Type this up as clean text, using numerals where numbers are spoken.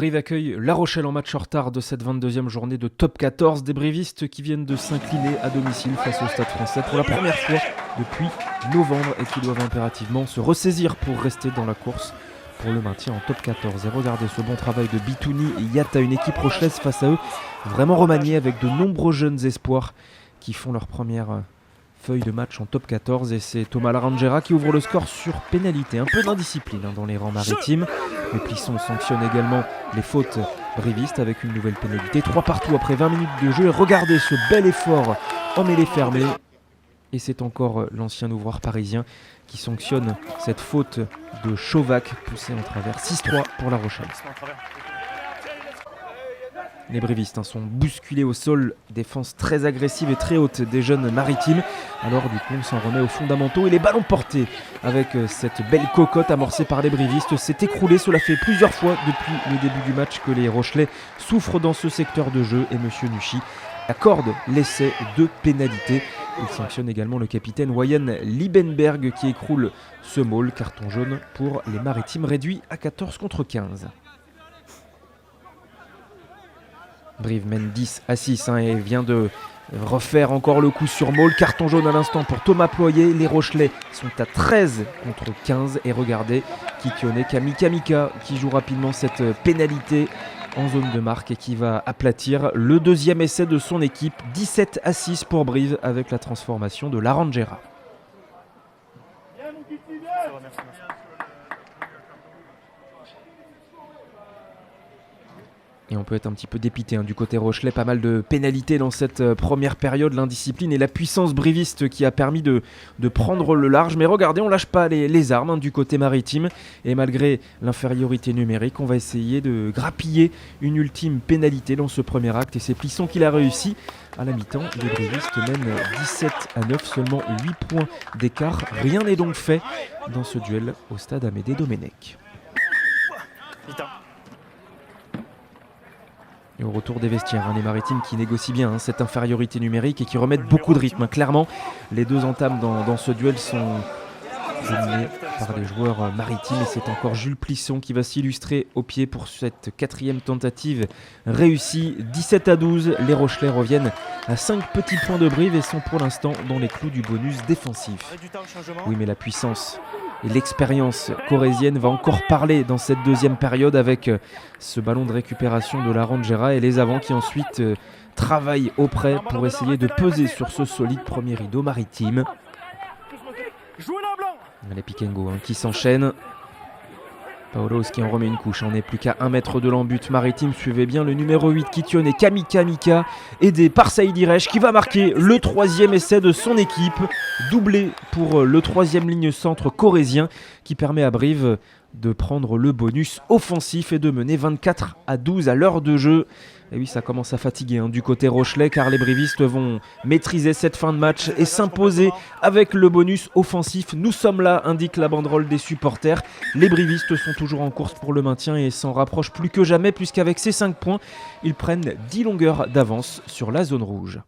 Brive accueille La Rochelle en match en retard de cette 22e journée de top 14. Des brivistes qui viennent de s'incliner à domicile face au Stade Français pour la première fois depuis novembre et qui doivent impérativement se ressaisir pour rester dans la course pour le maintien en top 14. Et regardez ce bon travail de Bitouni et Yatta, une équipe rochelaise face à eux vraiment remaniée avec de nombreux jeunes espoirs qui font leur première feuille de match en top 14 et c'est Thomas Larangera qui ouvre le score sur pénalité. Un peu d'indiscipline dans les rangs maritimes. Mais Plisson sanctionne également les fautes brivistes avec une nouvelle pénalité. 3 partout après 20 minutes de jeu. Et regardez ce bel effort en mêlée fermée. Et c'est encore l'ancien ouvroir parisien qui sanctionne cette faute de Chauvac poussée en travers. 6-3 pour La Rochelle. Les brivistes sont bousculés au sol, défense très agressive et très haute des jeunes maritimes. Alors du coup on s'en remet aux fondamentaux et les ballons portés avec cette belle cocotte amorcée par les brivistes s'est écroulé. Cela fait plusieurs fois depuis le début du match que les Rochelais souffrent dans ce secteur de jeu et Monsieur Nuchy accorde l'essai de pénalité. Il sanctionne également le capitaine Wayan Liebenberg qui écroule ce maul. Carton jaune pour les maritimes réduit à 14 contre 15. Brive mène 10-6 et vient de refaire encore le coup sur Maul. Carton jaune à l'instant pour Thomas Ployer. Les Rochelais sont à 13 contre 15. Et regardez Kikione Kamika qui joue rapidement cette pénalité en zone de marque et qui va aplatir le deuxième essai de son équipe. 17-6 pour Brive avec la transformation de Larangera. Et on peut être un petit peu dépité du côté Rochelais, pas mal de pénalités dans cette première période, l'indiscipline et la puissance briviste qui a permis de prendre le large. Mais regardez, on lâche pas les armes du côté maritime et malgré l'infériorité numérique, on va essayer de grappiller une ultime pénalité dans ce premier acte et c'est Plisson qui l'a réussi. À la mi-temps, les brivistes mènent 17-9, seulement 8 points d'écart. Rien n'est donc fait dans ce duel au stade Amédée Domenech. Et au retour des vestiaires, les maritimes qui négocient bien cette infériorité numérique et qui remettent beaucoup de rythme. Clairement, les deux entames dans ce duel sont dominés par les joueurs maritimes. Et c'est encore Jules Plisson qui va s'illustrer au pied pour cette quatrième tentative réussie. 17-12, les Rochelais reviennent à 5 petits points de Brive et sont pour l'instant dans les clous du bonus défensif. Oui, mais la puissance et l'expérience corésienne va encore parler dans cette deuxième période avec ce ballon de récupération de Larangera et les avants qui ensuite travaillent auprès pour essayer de peser sur ce solide premier rideau maritime. Les Pikengo qui s'enchaînent. Paolos qui en remet une couche, on n'est plus qu'à 1 mètre de l'embut maritime, suivez bien le numéro 8 Kikione Kamika, aidé par Saïd Iresh qui va marquer le 3e essai de son équipe, doublé pour le 3e ligne centre corésien qui permet à Brive de prendre le bonus offensif et de mener 24-12 à l'heure de jeu. Et oui, ça commence à fatiguer du côté Rochelais car les brivistes vont maîtriser cette fin de match et s'imposer avec le bonus offensif. Nous sommes là, indique la banderole des supporters. Les brivistes sont toujours en course pour le maintien et s'en rapprochent plus que jamais puisqu'avec ces 5 points, ils prennent 10 longueurs d'avance sur la zone rouge.